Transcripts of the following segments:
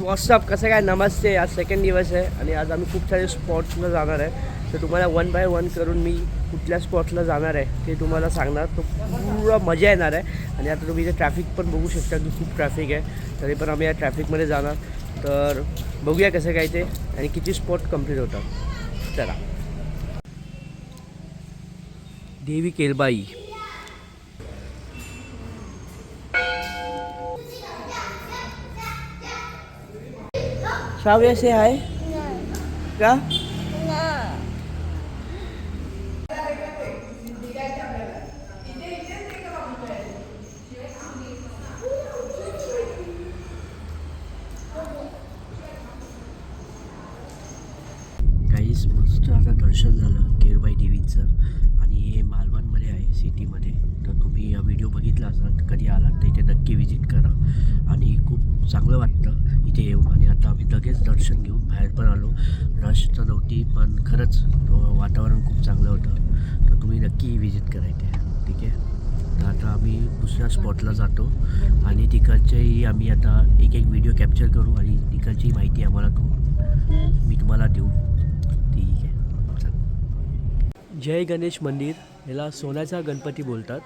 WhatsApp कसं काय नमस्ते. आज सेकंड दिवस आहे आणि आज आम्ही खूप सारे स्पॉट्सला जाणार आहे. तर तुम्हाला 1 बाय 1 करून मी कुठल्या स्पॉट्सला जाणार आहे ते तुम्हाला सांगणार. तो पूर्ण मजा येणार आहे. आणि आता तुम्ही इथे ट्रॅफिक पण बघू शकता की खूप ट्रॅफिक आहे. तरी पण आम्ही या ट्रॅफिकमध्ये जाणार. तर बघूया कसं काय ते आणि किती स्पॉट कंप्लीट होतात. चला. देवी केलबाई. श्राव्या से हाय का काहीच मस्त आता दर्शन झालं केरबाई देवीचं. आणि हे मालवणमध्ये आहे सिटीमध्ये. तर तुम्ही हा व्हिडिओ बघितला असाल कधी आलात तर इथे नक्की विजिट करा. आणि खूप चांगलं वाटतं इथे येऊन. आणि आता आम्ही लगेच दर्शन घेऊन बाहेर पण आलो. रश तर नव्हती पण खरंच वातावरण खूप चांगलं होतं. तर तुम्ही नक्की विजिट करा इथे. ठीक आहे. तर आता आम्ही दुसऱ्या स्पॉटला जातो आणि तिकडचेही आम्ही आता एक एक व्हिडिओ कॅप्चर करू आणि तिकडची माहिती आम्हाला मी तुम्हाला देऊ. ठीक आहे. जय गणेश मंदिर. याला सोन्याचा गणपती बोलतात.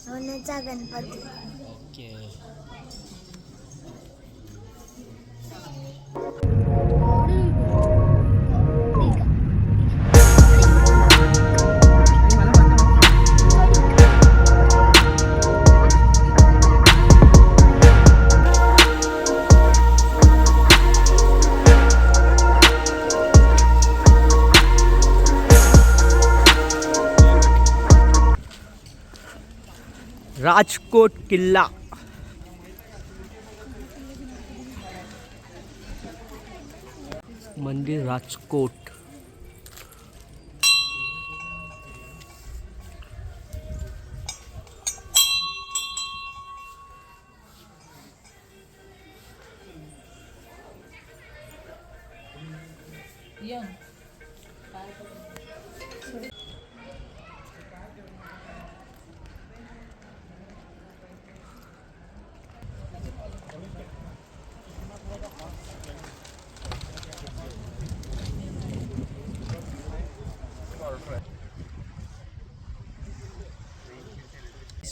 सोन्याचा गणपती. ओके. राजकोट किल्ला. मंदिर राजकोट.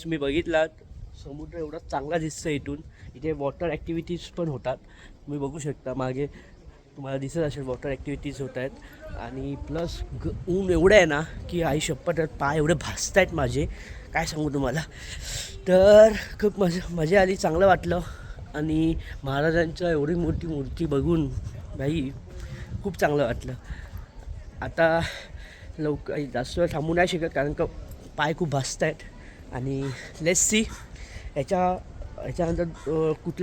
तुम्ही बघितलात समुद्र एवढा चांगला दिसतं इथून. इथे वॉटर ॲक्टिव्हिटीज पण होतात. तुम्ही बघू शकता मागे तुम्हाला दिसत असेल वॉटर ॲक्टिव्हिटीज होत आहेत. आणि प्लस ऊन एवढं आहे ना की आई शपथ पाय एवढे भासत आहेत माझे काय सांगू तुम्हाला. तर खूप मजा आली. चांगलं वाटलं. आणि महाराजांच्या एवढी मोठी मूर्ती बघून बाई खूप चांगलं वाटलं. आता जास्त वेळ थांबू नाही शकत कारण का पाय खूप भासत आहेत. आणि लेट्स सी याच्यानंतर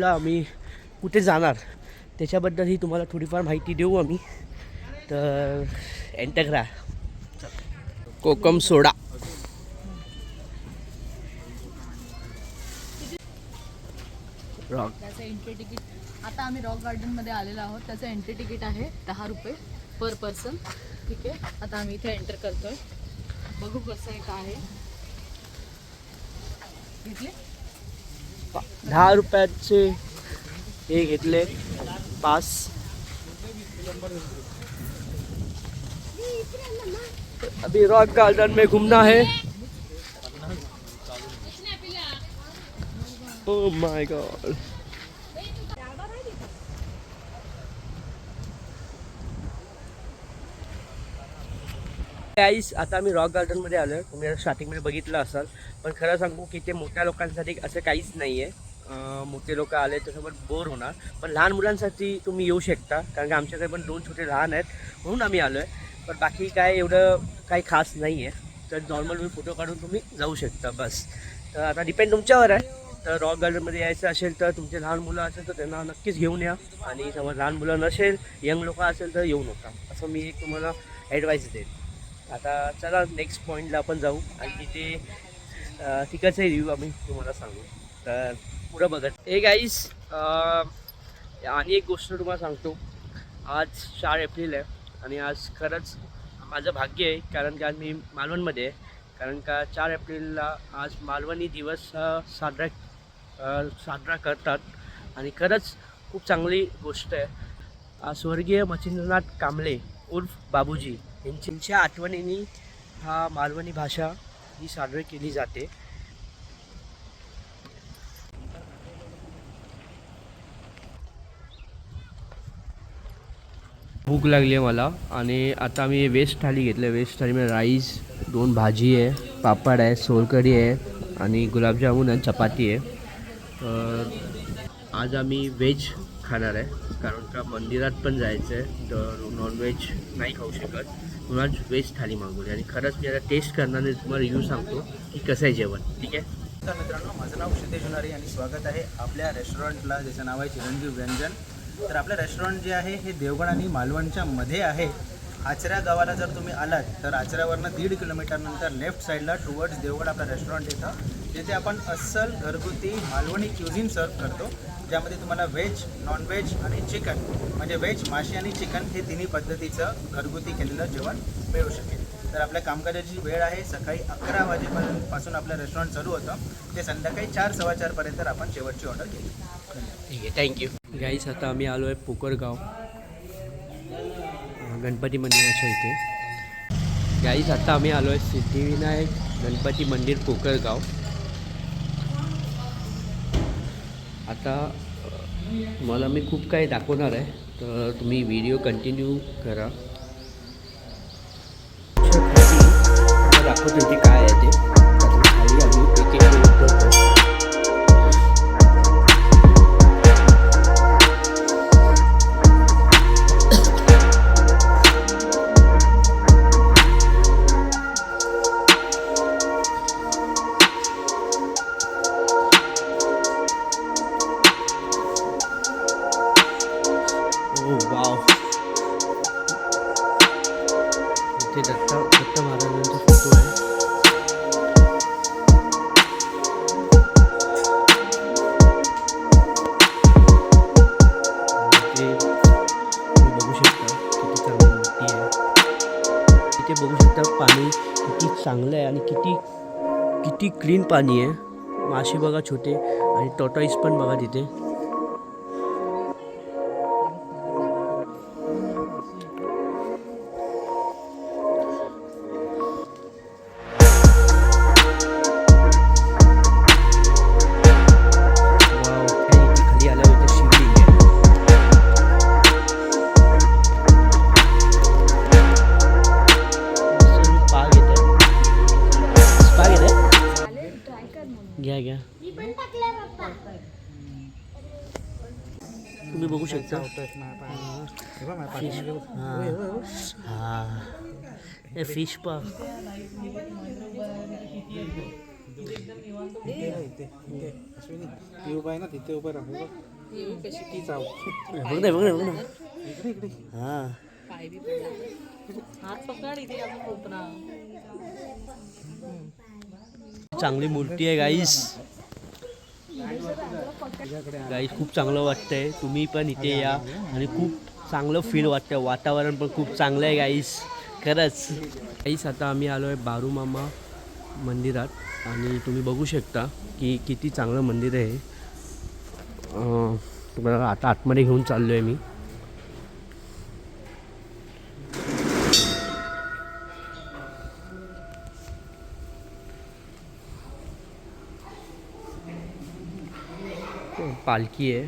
आम्ही कुठे जाणार त्याच्याबद्दलही तुम्हाला थोडीफार माहिती देऊ आम्ही. तर एंटर करा. कोकम सोडा. रॉक. त्याचं एंट्री तिकीट आता आम्ही रॉक गार्डनमध्ये आलेलो आहोत. त्याचं एंट्री तिकीट आहे 10 रुपये पर पर्सन. ठीक आहे. आता आम्ही इथे एंटर करतोय. बघू कसं आहे काय आहे. घेतले 10 रुपयाचे हे घेतले पास. अभी रॉक गार्डन में घूमना है. Oh my God. गाईस आता आम्ही रॉक गार्डनमध्ये आलो आहे. तुम्ही स्टार्टिंगमध्ये बघितलं असाल. पण खरं सांगू की ते मोठ्या लोकांसाठी असं काहीच नाही आहे. मोठे लोक आले त्याच्यावर बोर होणार. पण लहान मुलांसाठी तुम्ही येऊ शकता कारण की आमच्याकडे पण 2 छोटे लहान आहेत म्हणून आम्ही आलो आहे. पण बाकी काय एवढं काही खास नाही आहे. तर नॉर्मल फोटो काढून तुम्ही जाऊ शकता बस. तर आता डिपेंड तुमच्यावर आहे. तर रॉक गार्डनमध्ये यायचं असेल तर तुमचे लहान मुलं असेल तर त्यांना नक्कीच घेऊन या, आणि समज लहान मुलं नसेल, यंग लोक असेल तर येऊ नका, असं मी एक तुम्हाला ॲडवाईस देईन. आता चला नेक्स्ट पॉईंटला आपण जाऊ आणि तिथे तिकडचे रिव्ह्यू आम्ही तुम्हाला सांगू. तर पुढं बघत हे गाईस, आणि एक गोष्ट तुम्हाला सांगतो. आज 4 एप्रिल आहे आणि आज खरंच माझं भाग्य आहे, कारण की आज मी मालवणमध्ये आहे. कारण का 4 एप्रिलला आज मालवणी दिवस साजरा करतात आणि खरंच खूप चांगली गोष्ट आहे. स्वर्गीय मच्छिंद्रनाथ कांबळे उर्फ बाबूजी यांच्या आठवणींनी हा मालवणी भाषा ही साजरी केली जाते. भूक लागली आहे मला आणि आता मी व्हेज थाली घेतलं. व्हेज थालीमध्ये राईस, 2 भाजी आहे, पापड आहे, सोलकढी आहे आणि गुलाबजामुन आणि चपाती आहे. तर आज आम्ही व्हेज खाणार आहे, कारण का मंदिरात पण जायचं आहे, तर नॉनव्हेज नाही खाऊ शकत, म्हणून आज व्हेज थाली मागवली. आणि खरंच मी आता टेस्ट करणार आणि तुम्हाला रिव्ह्यू सांगतो की कसं आहे जेवण. ठीक आहे. तर मित्रांनो, माझं नाव क्षितेश होणारी आणि स्वागत आहे आपल्या रेस्टॉरंटला, ज्याचं नाव आहे चिरंजीव व्यंजन. तर आपलं रेस्टॉरंट जे आहे हे देवगड आणि मालवणच्या मध्ये आहे. आचऱ्या गावाला जर तुम्ही आलात तर आचऱ्यावरनं 1.5 किलोमीटरनंतर लेफ्ट साईडला टुवर्ड्स देवगड आपलं रेस्टॉरंट येतं, जिथे आपण अस्सल घरगुती मालवणी क्युझिन सर्व करतो, ज्यामध्ये तुम्हाला व्हेज, नॉनव्हेज आणि चिकन, म्हणजे व्हेज, मासे आणि चिकन हे तिन्ही पद्धतीचं घरगुती केलेलं जेवण मिळू शकेल. तर आपल्या कामकाजाची वेळ आहे सकाळी 11 वाजेपासून आपलं रेस्टॉरंट चालू होतं, ते संध्याकाळी 4-4:15 पर्यंत आपण शेवटची ऑर्डर केली. ठीक आहे, थँक्यू. गाईस, आता आम्ही आलो आहे पोकरगाव गणपती मंदिराच्या इथे. गाईस, आता आम्ही आलो आहे सिद्धिविनायक गणपती मंदिर पोकरगाव. आता मला मी खूप काही दाखवणार आहे, तर तुम्ही व्हिडिओ कंटिन्यू करा. दाखवतो ते काय आहे ते. खाली आम्ही एक करतो. इथे दत्त महाराजांचा फोटो आहे. इथे तुम्ही बघू शकता किती चांगली मूर्ती आहे. इथे बघू शकता पाणी किती चांगलं आहे आणि किती क्लीन पाणी आहे. मासे बघा छोटे, आणि टॉटॉईस पण बघा तिथे. घ्या तुम्ही बघू शकता. हे फिश पा उभा आहे ना तिथे उभं राहू. बघ ना हां. चांगली मूर्ती आहे गाईस. खूप चांगलं वाटतंय. तुम्ही पण इथे या आणि खूप चांगलं फील वाटतं. वातावरण पण खूप चांगलं आहे गाईस, खरंच. गाईस, आता आम्ही आलो आहे बारूमामा मंदिरात आणि तुम्ही बघू शकता की किती चांगलं मंदिर आहे. तुम्हाला आता आतमध्ये घेऊन चाललो आहे मी. पालखी आहे.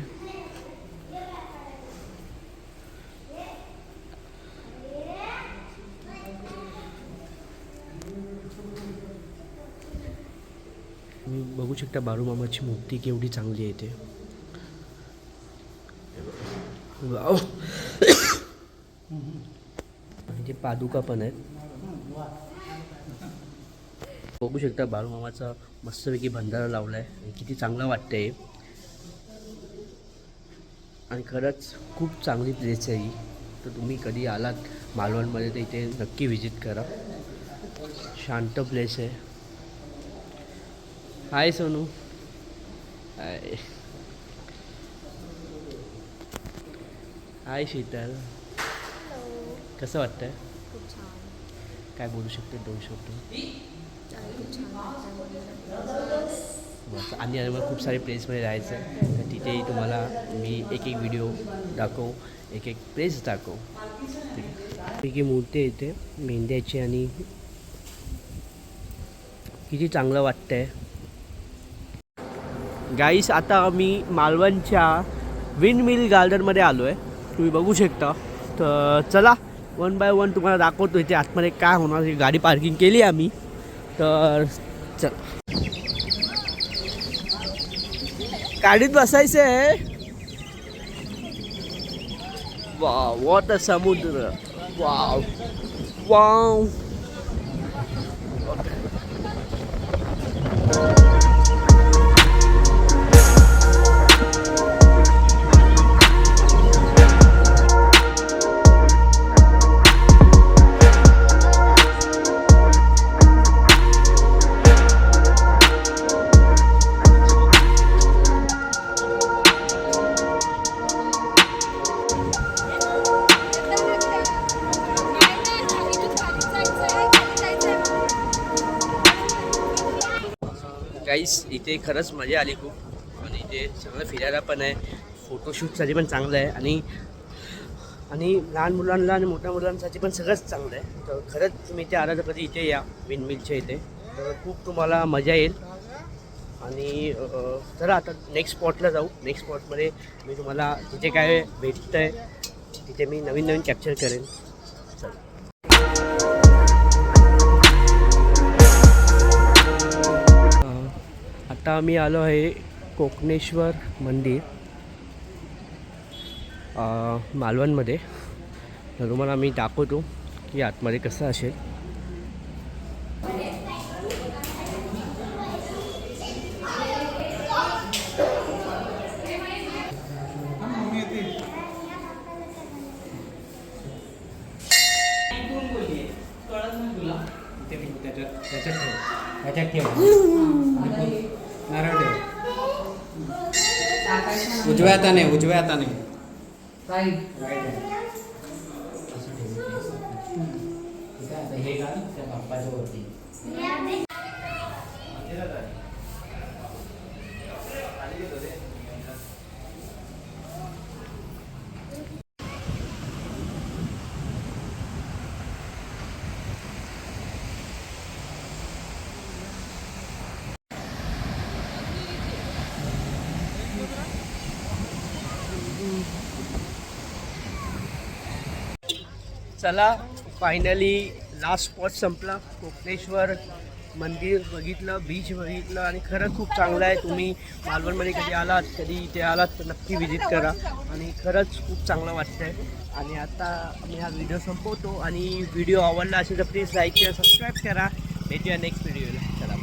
तुम्ही बघू शकता बाळूमामाची मूर्ती केवढी चांगली आहे इथे. वाव. इथे पादुका पण आहेत. बघू शकता बाळूमामाचा मस्तपैकी भंडारा लावला आहे. किती चांगलं वाटतंय आणि खरंच खूप चांगली प्लेस आहे ही. तर तुम्ही कधी आलात मालवणमध्ये तर इथे नक्की व्हिजिट करा. शांत प्लेस आहे. हाय सोनू. हाय हाय शीतल. कसं वाटतंय? खूप छान. काय बोलू शकते 2 शब्द? खूप छान बस. आणि मला खूप सारे प्लेसमध्ये राहायचं आहे. तर तिथेही तुम्हाला मी एक एक व्हिडिओ दाखवू, एक एक प्लेस दाखवू. ठीक आहे. मूर्ती आहे इथे मेंढ्याची आणि किती चांगलं वाटतंय. गाईस आता मी मालवणच्या विंडमिल गार्डनमध्ये आलो आहे. तुम्ही बघू शकता. तर चला 1 बाय 1 तुम्हाला दाखवतो इथे आतमध्ये काय होणार. ही गाडी पार्किंग केली आम्ही. तर चल गाडीत बसायचं आहे. वाव वॉट अ समुद्र. Wow wow. गाईस इथे खरंच मजा आली खूप. आणि इथे चांगलं फिरायला पण आहे. फोटोशूटसाठी पण चांगलं आहे. आणि लहान मुलांना आणि मोठ्या मुलांसाठी पण सगळंच चांगलं आहे. तर खरंच तुम्ही इथे आला तर कधी इथे या विंडमिलच्या इथे. तर खूप तुम्हाला मजा येईल. आणि चला आता नेक्स्ट स्पॉटला जाऊ. नेक्स्ट स्पॉटमध्ये मी तुम्हाला तिथे काय भेटतं आहे तिथे मी नवीन नवीन कॅप्चर करेन. चला आता आम्ही आलो आहे कोकणेश्वर मंदिर मालवणमध्ये. तर तुम्हाला मी दाखवतो की आतमध्ये कसं असेल. त्याच्यात ठेव. नारळ ठेव. उजव्या हाताने हे घाल त्या बाप्पाच्या वरती. चला फायनली लास्ट स्पॉट संपला. कोकणेश्वर मंदिर बघितलं, बीच बघितलं आणि खरंच खूप चांगलं आहे. तुम्ही मालवणमध्ये कधी इथे आलात तर नक्की व्हिजिट करा. आणि खरंच खूप चांगलं वाटतं आहे. आणि आता मी हा व्हिडिओ संपवतो. आणि व्हिडिओ आवडला असेल तर प्लीज लाईक करा, सबस्क्राईब करा. भेटूया नेक्स्ट व्हिडिओला. चला.